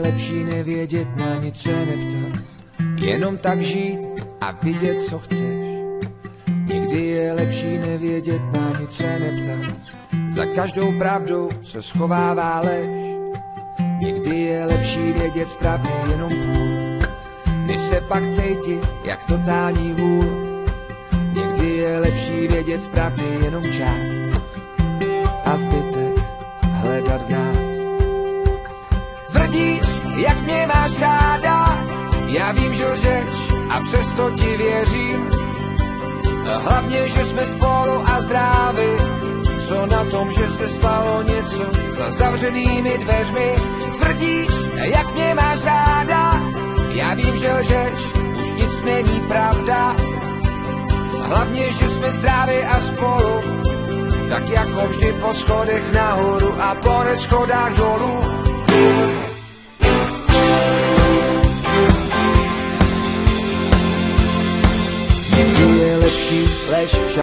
lepší nevědět, na nic se neptat, jenom tak žít a vidět, co chceš. Někdy je lepší nevědět, na nic se neptat, za každou pravdou se schovává lež. Někdy je lepší vědět správně jenom půl, než se pak cítit jak totální hůl. Někdy je lepší vědět správně jenom část a zbytek hledat v nás. Tvrdíš, jak mě máš ráda, já vím, že lžeš a přesto ti věřím. Hlavně, že jsme spolu a zdraví. Co na tom, že se stalo něco za zavřenými dveřmi? Tvrdíš, jak mě máš ráda, já vím, že lžeš, už nic není pravda. Hlavně, že jsme zdraví a spolu, tak jako vždy po schodech nahoru a po neschodách dolů. Někdy je lepší lež